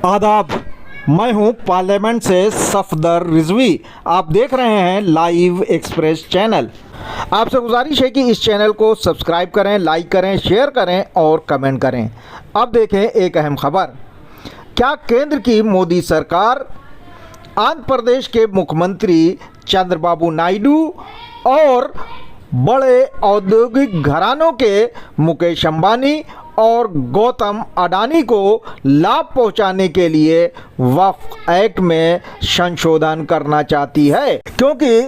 आदाब, मैं हूं पार्लियामेंट से सफदर रिजवी। आप देख रहे हैं लाइव एक्सप्रेस चैनल। आपसे गुजारिश है कि इस चैनल को सब्सक्राइब करें, लाइक करें, शेयर करें और कमेंट करें। अब देखें एक अहम खबर। क्या केंद्र की मोदी सरकार आंध्र प्रदेश के मुख्यमंत्री चंद्रबाबू नायडू और बड़े औद्योगिक घरानों के मुकेश अंबानी और गौतम अडानी को लाभ पहुंचाने के लिए वक्फ एक्ट में संशोधन करना चाहती है, क्योंकि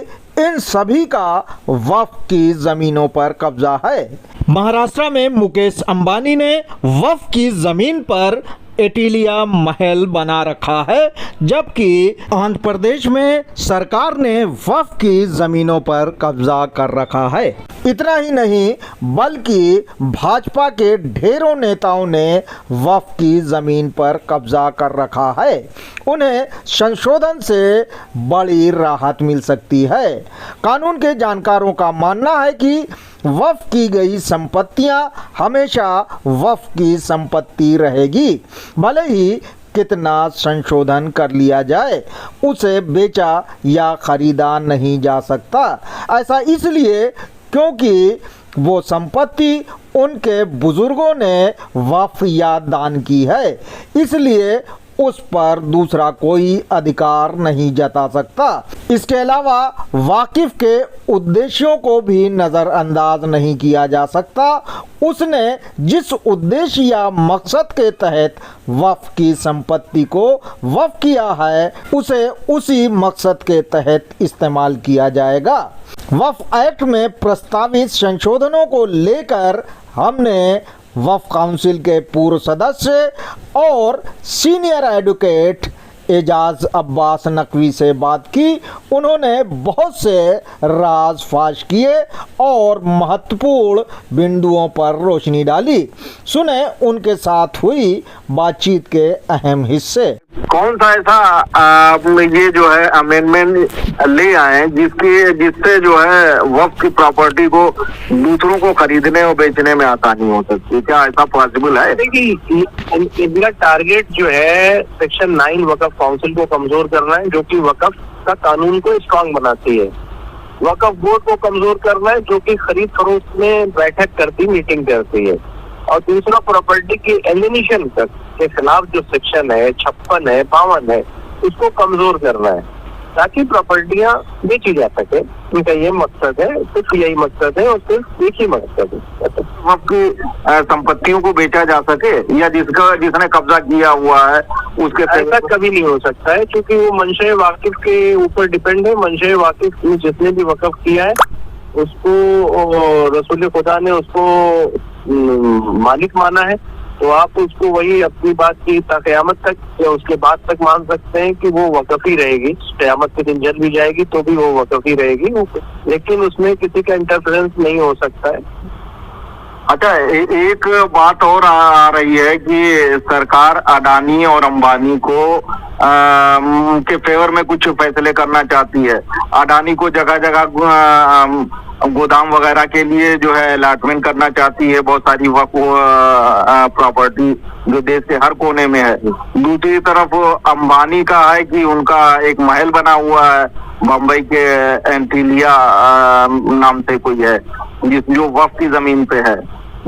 इन सभी का वक्फ की जमीनों पर कब्जा है। महाराष्ट्र में मुकेश अंबानी ने वक्फ की जमीन पर एटिलिया महल बना रखा है, जबकि आंध्र प्रदेश में सरकार ने वक्फ की जमीनों पर कब्जा कर रखा है। इतना ही नहीं, बल्कि भाजपा के ढेरों नेताओं ने वक्फ की जमीन पर कब्जा कर रखा है। उन्हें संशोधन से बड़ी राहत मिल सकती है। कानून के जानकारों का मानना है कि वक्फ की गई संपत्तियां हमेशा वक्फ की संपत्ति रहेगी। भले ही कितना संशोधन कर लिया जाए, उसे बेचा या खरीदा नहीं जा सकता। ऐसा इसलिए क्योंकि वो संपत्ति उनके बुजुर्गों ने वक्फ या दान की है, इसलिए उस पर दूसरा कोई अधिकार नहीं जता सकता। इसके अलावा वाकिफ के उद्देश्यों को भी नज़रअंदाज नहीं किया जा सकता। उसने जिस उद्देश्य या मकसद के तहत वक्फ की संपत्ति को वक्फ किया है, उसे उसी मकसद के तहत इस्तेमाल किया जाएगा। वक्फ एक्ट में प्रस्तावित संशोधनों को लेकर हमने वक्फ काउंसिल के पूर्व सदस्य और सीनियर एडवोकेट एजाज अब्बास नकवी से बात की। उन्होंने बहुत से राज फाश किए और महत्वपूर्ण बिंदुओं पर रोशनी डाली। सुने उनके साथ हुई बातचीत के अहम हिस्से। कौन सा ऐसा ये जो है अमेंडमेंट ले आए जिससे जो है वक्फ की प्रॉपर्टी को दूसरों को खरीदने और बेचने में आसानी हो सकती है? क्या ऐसा पॉसिबल है? देखिए, इनका टारगेट जो है सेक्शन 9 वक्फ काउंसिल को कमजोर करना है, जो कि वक्फ का कानून को स्ट्रांग बनाती है। वक्फ बोर्ड को कमजोर करना है, जो कि खरीद फरोख्त में बैठक करती, मीटिंग करती है। और दूसरा, प्रॉपर्टी की एलिमिनेशन के खिलाफ जो सेक्शन है 56 है, 52 है, उसको कमजोर करना है ताकि प्रॉपर्टियां बेची जा सके। उनका ये मकसद है, सिर्फ यही मकसद है और सिर्फ एक ही मकसद है, वक्फ की संपत्तियों को बेचा जा सके या जिसने कब्जा किया हुआ है उसके। ऐसा कभी नहीं हो सकता है, क्योंकि वो मंशे वाकिफ के ऊपर डिपेंड है। मंशे वाकिफ ने जिसने भी वक्फ किया है उसको रसूल खुदा ने उसको मालिक माना है, तो आप उसको वही अपनी बात की क़यामत तक या उसके बाद तक मान सकते हैं कि वो वक्फ ही रहेगी। क़यामत के दिन जल भी जाएगी तो भी वो वक्फ ही रहेगी, लेकिन उसमें किसी का इंटरफेरेंस नहीं हो सकता है। अच्छा, एक बात और आ रही है कि सरकार अडानी और अंबानी को के फेवर में कुछ फैसले करना चाहती है। अडानी को जगह जगह गोदाम वगैरह के लिए जो है अलॉटमेंट करना चाहती है, बहुत सारी वक्फ प्रॉपर्टी जो देश के हर कोने में है। दूसरी तरफ अंबानी का है कि उनका एक महल बना हुआ है बम्बई के एंटीलिया नाम से कोई है, जो वक्फ की जमीन पे है।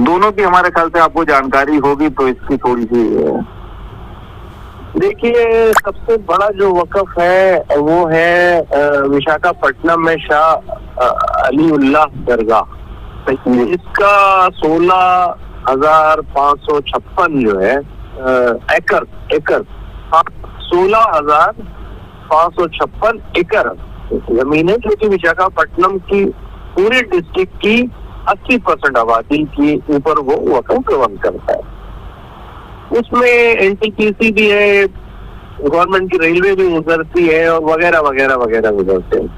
दोनों की हमारे ख्याल से आपको जानकारी होगी, तो इसकी थोड़ी सी। देखिए, सबसे बड़ा जो वक्फ है वो है विशाखापट्टनम में शाह अलीउल्लाह दरगाह। इसका 16,556 जो है एकड़ 16,556 एकड़ जमीन है, जो कि विशाखापट्टनम की पूरी डिस्ट्रिक्ट की 80% आबादी के ऊपर वो वक्फ प्रबंध करता है। उसमें एनटीपीसी भी है, गवर्नमेंट की रेलवे भी गुजरती है और वगैरह वगैरह वगैरह गुजरते हैं।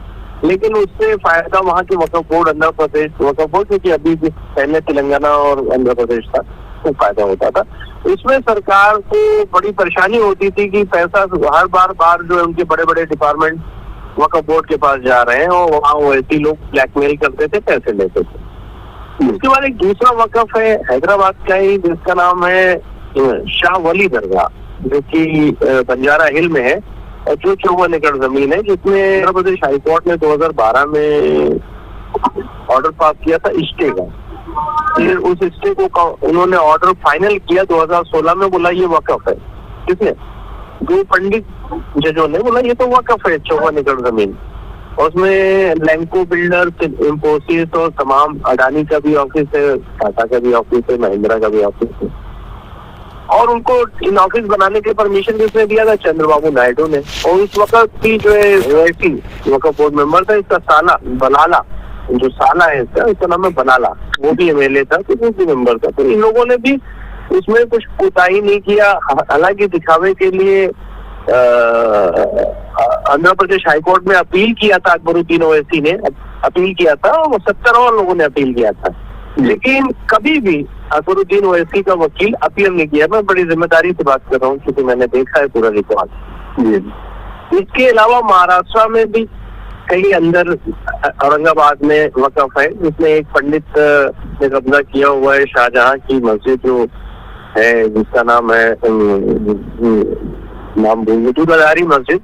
लेकिन उससे फायदा वहाँ के वक्फ बोर्ड, आंध्र प्रदेश वक्फ बोर्ड, क्योंकि अभी पहले तेलंगाना और आंध्र प्रदेश था, तो फायदा होता था। इसमें सरकार को बड़ी परेशानी होती थी कि पैसा हर बार जो है उनके बड़े बड़े डिपार्टमेंट वक्फ बोर्ड के पास जा रहे हैं और वहाँ वो ऐसे लोग ब्लैकमेल करते थे, पैसे लेते थे। उसके बाद एक दूसरा वक्फ है हैदराबाद का ही, जिसका नाम है शाह वली दरगाह। जो कि बंजारा हिल में है, और जो 54 एकड़ जमीन है, जिसमें आंध्र प्रदेश हाईकोर्ट ने 2012 में ऑर्डर पास किया था स्टे का। फिर उस स्टे को उन्होंने ऑर्डर फाइनल किया 2016 में, बोला ये वक्फ है। किसने? दो पंडित जजों ने बोला ये तो वक्फ है 54 एकड़ जमीन। और उसमें लैंको बिल्डर्स, इंफोसिस और तमाम अडानी का भी ऑफिस है, टाटा का भी ऑफिस है, महिंद्रा का भी ऑफिस है। और उनको इन ऑफिस बनाने के परमिशन किसने दिया था? चंद्रबाबू नायडू ने। और इस वक्त की जो है वक्फ बोर्ड मेंबर था, इसका साला बलाला, जो साला है इसका नाम है बलाला, वो भी एमएलए था, तो वो भी मेंबर था। तो इन लोगों ने भी उसमें कुछ कोताही नहीं किया। हालांकि दिखावे के लिए आंध्र प्रदेश हाईकोर्ट में अपील किया था, अकबरुद्दीन ओवैसी ने अपील किया था, और 70 और लोगों ने अपील किया था, लेकिन कभी भी अकबरुद्दीन ओवैसी का वकील अपील नहीं किया। मैं बड़ी जिम्मेदारी से बात कर रहा हूँ, क्योंकि मैंने देखा है पूरा रिकॉर्ड। इसके अलावा महाराष्ट्र में भी कहीं अंदर औरंगाबाद में वक्फ है, जिसमें एक पंडित ने कब्जा किया हुआ है शाहजहां की मस्जिद जो है, जिसका नाम है नाम दूधाधारी मस्जिद,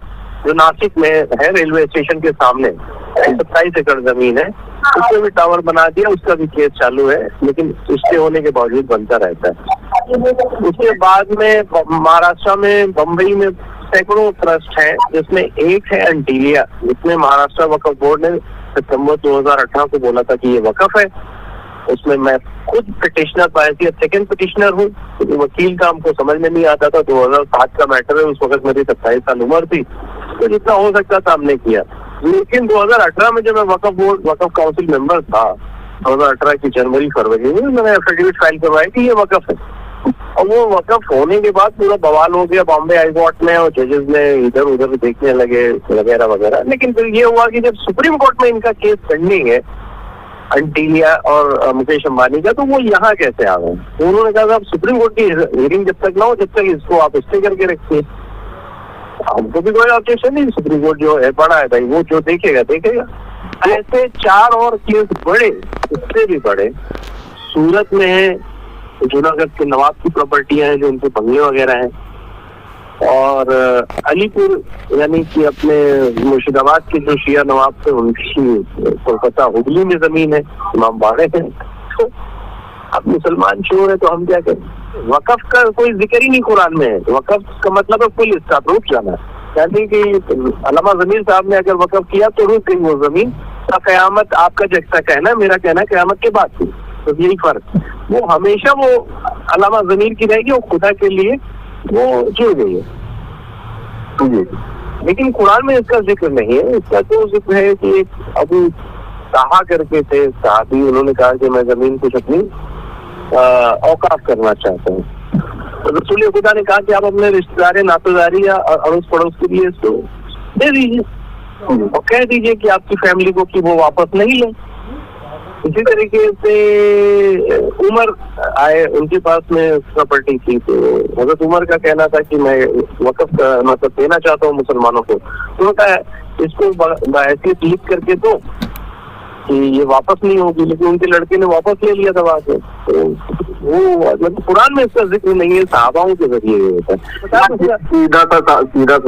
जो नासिक में है, रेलवे स्टेशन के सामने। 27 एकड़ जमीन है, उसमें भी टावर बना दिया, उसका भी केस चालू है, लेकिन स्टे होने के बावजूद बनता रहता है। उसके बाद में महाराष्ट्र में बम्बई में सैकड़ों ट्रस्ट है, जिसमें एक है अंटिलिया, जिसमें महाराष्ट्र वक्फ बोर्ड ने सितंबर 2018 को बोला था कि ये वक्फ है। उसमें मैं खुद पिटिशनर बायसियत सेकंड पिटिशनर हूँ, क्योंकि वकील का हमको समझ में नहीं आता था। 2007 का मैटर है, उस वक्त मेरी 27 साल उम्र थी, तो जितना हो सकता था हमने किया। लेकिन 2018 में जब मैं वक्फ काउंसिल मेंबर था, 2018 की जनवरी-फरवरी में मैंने एफिडेविट फाइल करवाई कि ये वक्फ है। और वो वक्फ होने के बाद पूरा बवाल हो गया बॉम्बे हाई कोर्ट में, और जजेस ने इधर उधर देखने लगे वगैरह वगैरह। लेकिन फिर ये हुआ कि जब सुप्रीम कोर्ट में इनका केस पेंडिंग है, अंटिलिया और मुकेश अंबानी का, तो वो यहाँ कैसे आ गए? तो उन्होंने कहा आप सुप्रीम कोर्ट की हियरिंग जब तक ना हो, जब तक इसको आप स्टे करके रखिए। हमको भी कोई ऑब्जेक्शन नहीं, सुप्रीम कोर्ट जो है बड़ा है भाई, वो जो देखेगा देखेगा। ऐसे 4 और केस बड़े, उससे भी बड़े सूरत में है, जूनागढ़ के नवाब की प्रॉपर्टियां हैं, जो उनके बंगले वगैरह हैं, और अलीपुर यानी कि अपने मुर्शिदाबाद के जो शिया नवाब थे, उनकी कोलकाता हुगली में जमीन है, इमाम बाड़े हैं। तो अब मुसलमान चोर है तो हम क्या करें? वक्फ का कोई जिक्र ही नहीं कुरान में है। वक्फ का मतलब है फुल स्टॉप, रुक जाना, यानी कि अल्लामा जमीर साहब ने अगर वक्फ किया तो रुक गई वो जमीन। कयामत आपका जैसा कहना, मेरा कहना कयामत के बाद थी, तो यही फर्क। वो हमेशा वो अल्लामा जमीर की रहेगी, वो खुदा के लिए वो जुड़ गई है। लेकिन कुरान में इसका जिक्र नहीं है। इसका तो जिक्र है कि एक अबू ताहा करके थे साहबी, उन्होंने कहा कि मैं जमीन कुछ अपनी औकाफ करना चाहता हूँ। तो रसूल खुदा ने कहा कि आप अपने रिश्तेदार, नातेदारी या अड़ोस पड़ोस के लिए इसको दे दीजिए और कह दीजिए कि आपकी फैमिली को कि वो वापस नहीं ले। इसी तरीके से उमर आए, उनके पास में प्रॉपर्टी थी, तो हजरत उमर का कहना था कि मैं वक्फ मतलब देना चाहता हूँ मुसलमानों को। तो कहा इसको बहैसियत लिख करके दो कि ये वापस नहीं होगी, लेकिन उनके लड़के ने वापस ले लिया था वहां से। तो वो मतलब कुरान में इसका जिक्र नहीं है, सहाबाओं के जरिए होता है। सीधा सा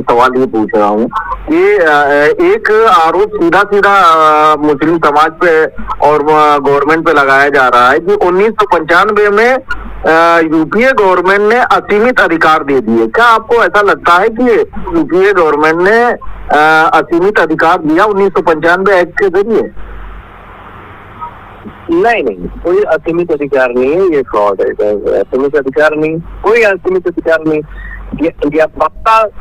सवाल ये पूछ रहा हूँ कि एक आरोप सीधा मुस्लिम समाज पे और गवर्नमेंट पे लगाया जा रहा है कि 1995 में यूपीए गवर्नमेंट ने असीमित अधिकार दे दिए। क्या आपको ऐसा लगता है कि यूपीए गवर्नमेंट ने असीमित अधिकार दिया 1995 एक्ट के जरिए? नहीं, कोई असीमित अधिकार नहीं है, ये फ्रॉड है। असीमित अधिकार नहीं, कोई असीमित अधिकार नहीं।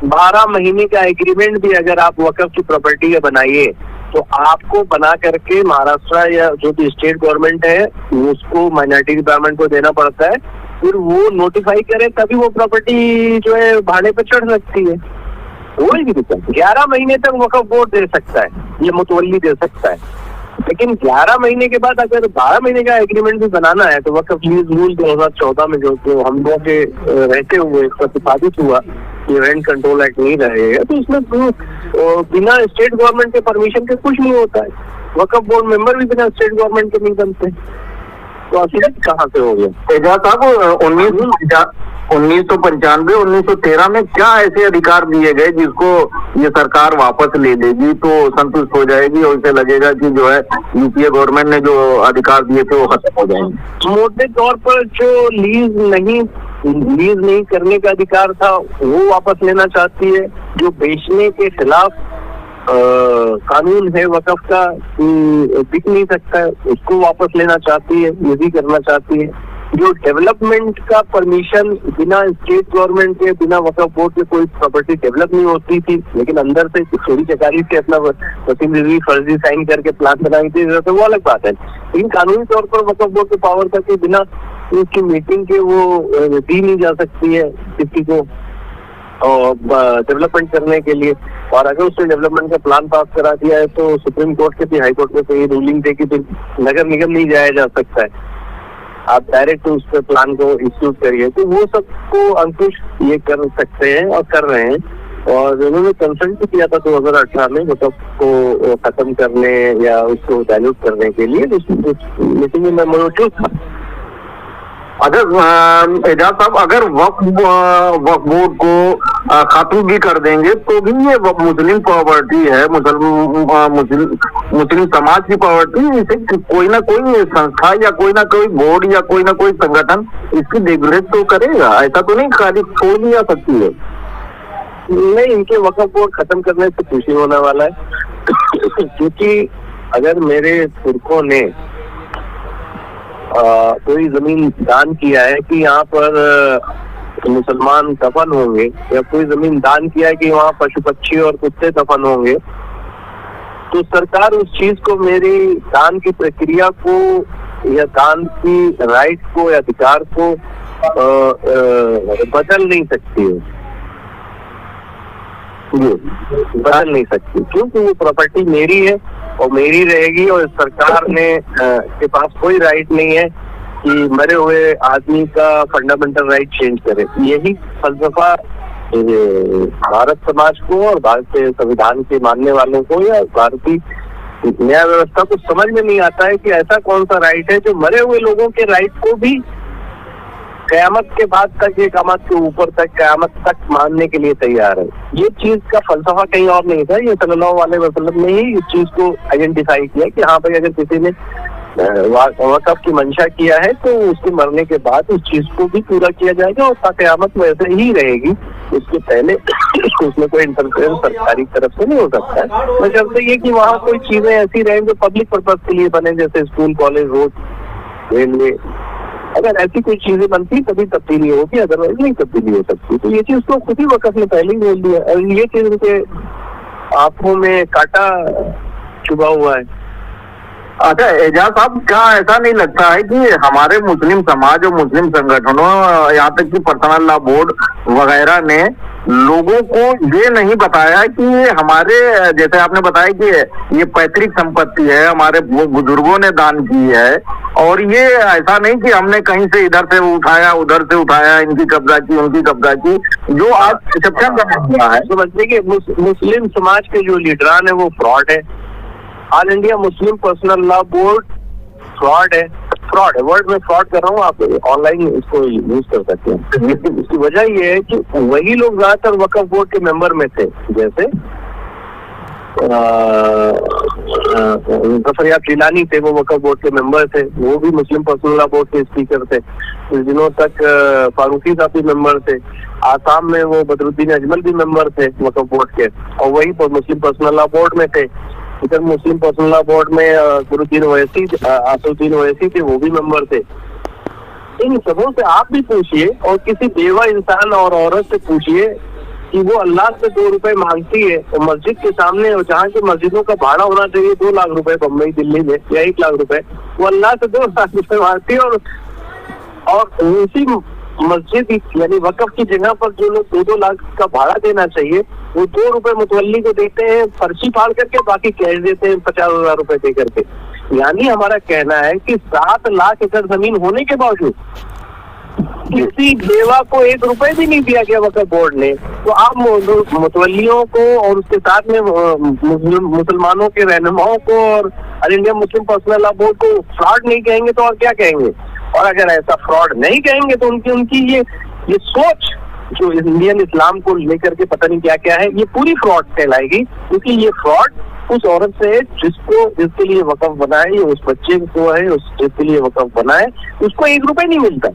12 महीने का एग्रीमेंट भी अगर आप वक्फ की प्रॉपर्टी का बनाइए तो आपको बना करके महाराष्ट्र या जो भी स्टेट गवर्नमेंट है उसको माइनॉरिटी डिपार्टमेंट को देना पड़ता है, फिर वो नोटिफाई करे तभी वो प्रॉपर्टी जो है भाड़े पे चढ़ सकती है। कोई भी दिक्कत 11 महीने तक वक्फ बोर्ड दे सकता है, ये मुतवल्ली दे सकता है, लेकिन 11 महीने के बाद अगर 12 महीने का एग्रीमेंट भी बनाना है तो वक्फ लीज रूल 2014 में जो हम लोग के रहते हुए प्रतिपादित हुआ कि रेंट कंट्रोल एक्ट नहीं रहेगा, तो उसमें बिना स्टेट गवर्नमेंट के परमिशन के कुछ नहीं होता है। वक्फ बोर्ड मेंबर भी बिना स्टेट गवर्नमेंट के नहीं बनते, तो असीमित कहाँ से हो गया? एजाज साहब 1995 1913 में क्या ऐसे अधिकार दिए गए जिसको ये सरकार वापस ले लेगी तो संतुष्ट हो जाएगी और इसे लगेगा कि जो है यूपीए गवर्नमेंट ने जो अधिकार दिए थे वो खत्म हो जाएंगे। मोटे तौर पर जो लीज नहीं करने का अधिकार था वो वापस लेना चाहती है। जो बेचने के खिलाफ कानून है वकफ का बिक नहीं सकता है, उसको वापस लेना चाहती है, ये भी करना चाहती है। जो डेवलपमेंट का परमिशन बिना स्टेट गवर्नमेंट के, बिना वकफ बोर्ड के कोई प्रॉपर्टी डेवलप नहीं होती थी, लेकिन अंदर से चोरी चकारी से अपना वसीम रिजवी फर्जी साइन करके प्लान बनाई थी, तो वो अलग बात है। लेकिन कानूनी तौर पर वकफ बोर्ड को पावर था कि बिना उसकी मीटिंग के वो दी नहीं जा सकती है किसी को डेवलपमेंट करने के लिए। और अगर उसने डेवलपमेंट का प्लान पास करा दिया है तो सुप्रीम कोर्ट के भी, हाई कोर्ट में तो ये रूलिंग थे कि फिर नगर निगम नहीं जाया जा सकता है, आप डायरेक्ट उस पे प्लान को इंस्टीट्यूट करिए। तो वो सबको अंकुश ये कर सकते हैं और कर रहे हैं। और उन्होंने कंसल्ट भी किया था 2018 में मतलब को खत्म करने या उसको डायल्यूट करने के लिए, मीटिंग में मैं मौजूद था। अगर एजाज साहब अगर वक्फ बोर्ड को खत्म भी कर देंगे तो भी ये मुस्लिम प्रॉपर्टी है, मुस्लिम समाज की प्रॉपर्टी, इसे कोई ना कोई संस्था या कोई ना कोई बोर्ड या कोई ना कोई संगठन इसकी देखरेख तो करेगा। ऐसा तो नहीं खाली छोड़ दी जा सकती है। नहीं, इनके वक्फ बोर्ड खत्म करने से कुछ नहीं होने वाला है क्योंकि अगर मेरे पुरखों ने कोई जमीन दान किया है कि यहाँ पर मुसलमान दफन होंगे, या कोई जमीन दान किया है कि वहाँ पशु पक्षी और कुत्ते दफन होंगे, तो सरकार उस चीज को, मेरी दान की प्रक्रिया को या दान की राइट को या अधिकार को बदल नहीं सकती है, बदल नहीं सकती, क्योंकि वो प्रॉपर्टी मेरी है और मेरी रहेगी। और सरकार ने के पास कोई राइट नहीं है कि मरे हुए आदमी का फंडामेंटल राइट चेंज करे। यही फलसफा भारत समाज को और भारतीय संविधान के मानने वालों को या भारतीय न्याय व्यवस्था को समझ में नहीं आता है कि ऐसा कौन सा राइट है जो मरे हुए लोगों के राइट को भी कयामत के बाद तक, ये कयामत के ऊपर तक, कयामत तक मानने के लिए तैयार है। ये चीज का फलसफा कहीं और नहीं था, ये सल्लल्लाहु अलैहि वसल्लम ने ही इस चीज को आइडेंटिफाई किया कि हाँ भाई, अगर किसी ने वक़्फ़ की मंशा किया है तो उसके मरने के बाद उस चीज को भी पूरा किया जाएगा और कयामत वैसे ही रहेगी। उसके पहले उसमें कोई इंटरफेरेंस सरकारी तरफ से नहीं हो सकता है। बशर्ते ये कि वहाँ कोई चीजें ऐसी रहें जो पब्लिक पर्पज के लिए बने, जैसे स्कूल, कॉलेज, रोड, रेलवे। अगर ऐसी कोई चीजें बनती तभी तब्दीली होगी, अदरवाइज नहीं तब्दीली हो सकती। तो ये चीज तो खुद ही वक़्फ़ ने पहले ही बोल दिया और ये चीज उनके आंखों में कांटा चुभा हुआ है। अच्छा एजाज साहब, क्या ऐसा नहीं लगता है कि हमारे मुस्लिम समाज और मुस्लिम संगठनों, यहाँ तक कि पर्सनल लॉ बोर्ड वगैरह ने लोगों को ये नहीं बताया कि ये हमारे, जैसे आपने बताया कि ये पैतृक संपत्ति है, हमारे बुजुर्गों ने दान की है, और ये ऐसा नहीं कि हमने कहीं से इधर से उठाया उधर से उठाया, इनकी कब्जा की उनकी कब्जा की, जो आज एक्सेप्शन है। समझते कि मुस्लिम समाज के जो लीडरान है वो फ्रॉड है। All India Muslim personal law board fraud है, वर्ड में फ्रॉड कर रहा हूँ, आप ऑनलाइन इसको यूज कर सकते हैं। इसकी वजह ये है कि वही लोग ज्यादातर वक़्फ़ बोर्ड के मेंबर में थे, जैसे जफरयाब जिलानी थे, वो वक़्फ़ बोर्ड के मेंबर थे, वो भी मुस्लिम पर्सनल लॉ बोर्ड के स्पीकर थे। कुछ दिनों तक फारूकी साहब भी मेंबर थे। आसाम में वो बदरुद्दीन अजमल भी मेंबर थे वक़्फ़ बोर्ड के, और वही मुस्लिम पर्सनल लॉ बोर्ड में थे। इधर मुस्लिम पर्सनल लॉ बोर्ड में गुरुद्दीन ओवैसी, असदुद्दीन ओवैसी थे, वो भी मेंबर थे। इन सबों से आप भी पूछिए और किसी बेवा इंसान और औरत से पूछिए कि वो अल्लाह से 2 रुपए मांगती है और मस्जिद के सामने, और जहाँ की मस्जिदों का भाड़ा होना चाहिए 2 लाख रुपए बम्बई दिल्ली में या 1 लाख रुपए, वो अल्लाह से 2 लाख रुपए मांगती है। और उसी मस्जिद यानी वक़्फ़ की जगह पर जो लोग 2-2 लाख का भाड़ा देना चाहिए, वो 2 रुपए मुतवल्ली को देते हैं पर्ची फाड़ करके, बाकी कैश देते हैं 50,000 रुपए दे करके। यानी हमारा कहना है कि 7 लाख एकड़ जमीन होने के बावजूद किसी बेवा को 1 रुपए भी नहीं दिया गया वक़्फ़ बोर्ड ने। तो आप मुतवल्लियों को और उसके साथ में मुसलमानों के रहनुमाओं को और all India Muslim personal law board को फ्रॉड नहीं कहेंगे तो और क्या कहेंगे? और अगर ऐसा फ्रॉड नहीं कहेंगे तो उनकी ये ये सोच जो इंडियन इस्लाम को लेकर के पता नहीं क्या क्या है, ये पूरी फ्रॉड कहलाएगी, क्योंकि ये फ्रॉड उस औरत से है जिसके लिए वक्फ बना है, उस बच्चे को है जिसके लिए वक्फ बना है, उसको 1 रुपए नहीं मिलता,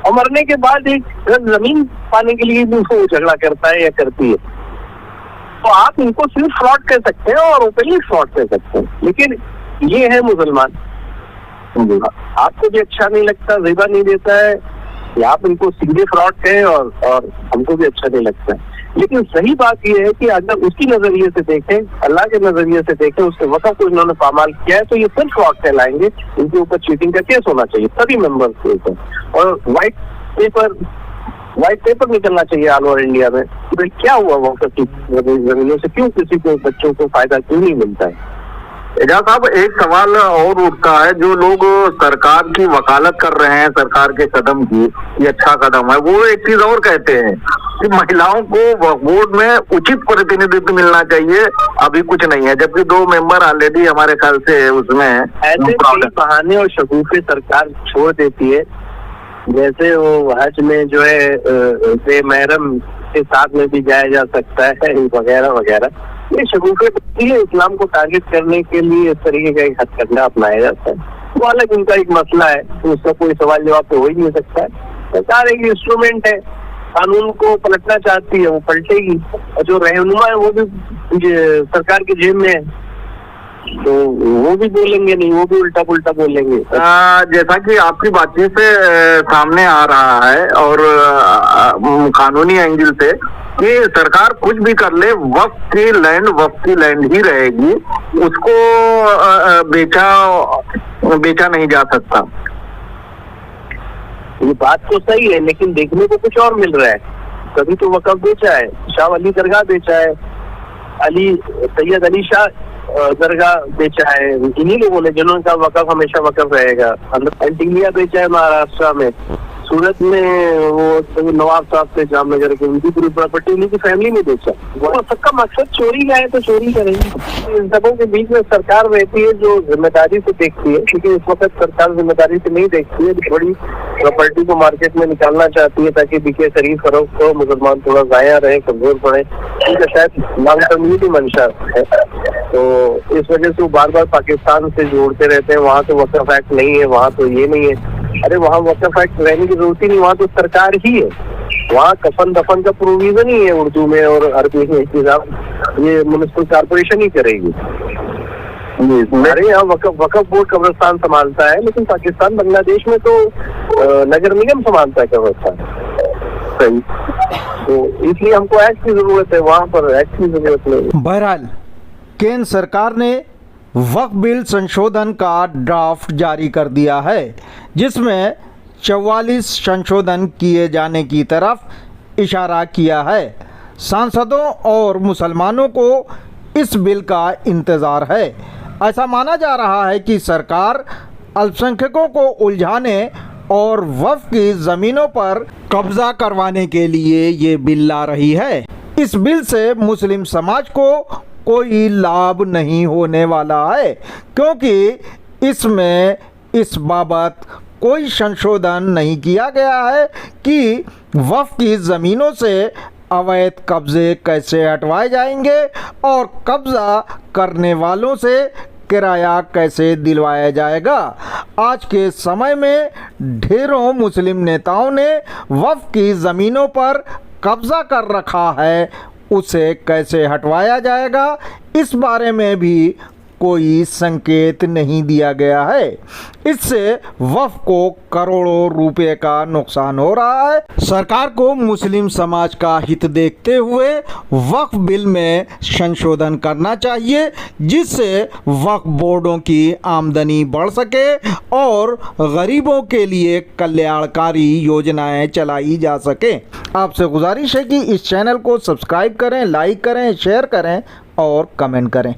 और मरने के बाद एक जमीन पाने के लिए भी वो झगड़ा करता है या करती है। तो आप इनको सिर्फ फ्रॉड कह सकते हैं और ओपनली फ्रॉड कह सकते हैं, लेकिन ये है मुसलमान। आपको भी अच्छा नहीं लगता, रिबा नहीं देता है, या आप इनको सीधे फ्रॉड कहें और हमको भी अच्छा नहीं लगता है। लेकिन सही बात यह है कि अगर उसकी नजरिए से देखें, अल्लाह के नजरिए से देखें, उसके वक़्त को इन्होंने पामाल किया है, तो ये सिर्फ फ्रॉड कहलाएंगे। इनके ऊपर चीटिंग का केस होना चाहिए सभी मेंबर्स के ऊपर, और व्हाइट पेपर निकलना चाहिए ऑल ओवर इंडिया में कि भाई क्या हुआ वक़्त की जमीनों से, क्यों किसी को बच्चों को फायदा क्यों नहीं मिलता है। एजाज साहब, एक सवाल और उठता है, जो लोग सरकार की वकालत कर रहे हैं, सरकार के कदम की, ये अच्छा कदम है, वो एक चीज और कहते हैं कि महिलाओं को वक्फ बोर्ड में उचित प्रतिनिधित्व मिलना चाहिए, अभी कुछ नहीं है, जबकि 2 मेंबर ऑलरेडी हमारे ख्याल से उसमें ऐसे कई बहाने और शगुफे सरकार छोड़ देती है, जैसे वो हज में जो है बेमहरम के साथ में भी जाया जा सकता है वगैरह वगैरह। ये शगुफे इस्लाम को टारगेट करने के लिए इस तरीके का एक हथकंडा अपनाया जाता है। वो अलग उनका एक मसला है, तो उसका कोई सवाल जवाब तो हो ही नहीं सकता है। सरकार एक इंस्ट्रूमेंट है, कानून को पलटना चाहती है, वो पलटेगी, और जो रहनुमा है वो भी सरकार की जेब में है, तो वो भी बोलेंगे नहीं, वो भी उल्टा पुल्टा बोलेंगे। जैसा कि आपकी बातचीत से सामने आ रहा है और कानूनी एंगल से कि सरकार कुछ भी कर ले, वक्फ की लैंड ही रहेगी, उसको बेचा नहीं जा सकता। ये बात तो सही है, लेकिन देखने को कुछ और मिल रहा है। कभी तो वक़्फ बेचा है, शाह अली दरगाह बेचा है, सैयद अली शाह दरगाह बेचा है इन्हीं लोगों ने, जिन्होंने कहा वक़्फ हमेशा वक़्फ रहेगा। एंटीलिया बेचा है महाराष्ट्र में, सूरत में वो नवाब साहब थे जामनगर के, उनकी पूरी प्रॉपर्टी उन्हीं की फैमिली ने बेचा। वो सबका मकसद चोरी का है, तो चोरी करेंगे। इन सबों के बीच में सरकार रहती है जो जिम्मेदारी से देखती है, लेकिन इस वक्त सरकार जिम्मेदारी से नहीं देखती है, बड़ी प्रॉपर्टी को मार्केट में निकालना चाहती है ताकि बिके, खरीद फरोख्त हो, मुसलमान थोड़ा जाया रहे, कमजोर पड़े, इनका शायद लॉन्ग टर्म की मंशा है। तो इस वजह से वो बार बार पाकिस्तान से जोड़ते रहते हैं, वहाँ तो वक़्फ एक्ट नहीं है, वहाँ तो ये नहीं है। अरे वहाँ वक़्फ एक्ट रहने की जरूरत ही नहीं, वहाँ तो सरकार ही है, वहाँ कफन दफन का प्रोविजन ही है उर्दू में और अरबी में, ये म्युनिसिपल कॉर्पोरेशन ही करेगी। हमारे यहाँ वक़्फ बोर्ड कब्रिस्तान संभालता है, लेकिन पाकिस्तान बांग्लादेश में तो नगर निगम संभालता है कब्रिस्तान। सही, तो इसलिए हमको एक्ट की जरूरत है, वहाँ पर एक्ट की जरूरत नहीं। बहरहाल केंद्र सरकार ने वक्फ बिल संशोधन का ड्राफ्ट जारी कर दिया है, जिसमें 44 संशोधन किए जाने की तरफ इशारा किया है। सांसदों और मुसलमानों को इस बिल का इंतज़ार है। ऐसा माना जा रहा है कि सरकार अल्पसंख्यकों को उलझाने और वक्फ की ज़मीनों पर कब्जा करवाने के लिए ये बिल ला रही है। इस बिल से मुस्लिम समाज को कोई लाभ नहीं होने वाला है, क्योंकि इसमें इस बाबत कोई संशोधन नहीं किया गया है कि वक्फ की ज़मीनों से अवैध कब्जे कैसे हटवाए जाएंगे और कब्जा करने वालों से किराया कैसे दिलवाया जाएगा। आज के समय में ढेरों मुस्लिम नेताओं ने वक्फ की ज़मीनों पर कब्जा कर रखा है, उसे कैसे हटवाया जाएगा इस बारे में भी कोई संकेत नहीं दिया गया है। इससे वक्फ को करोड़ों रुपए का नुकसान हो रहा है। सरकार को मुस्लिम समाज का हित देखते हुए वक्फ बिल में संशोधन करना चाहिए, जिससे वक्फ बोर्डों की आमदनी बढ़ सके और गरीबों के लिए कल्याणकारी योजनाएं चलाई जा सके। आपसे गुजारिश है कि इस चैनल को सब्सक्राइब करें, लाइक करें, शेयर करें और कमेंट करें।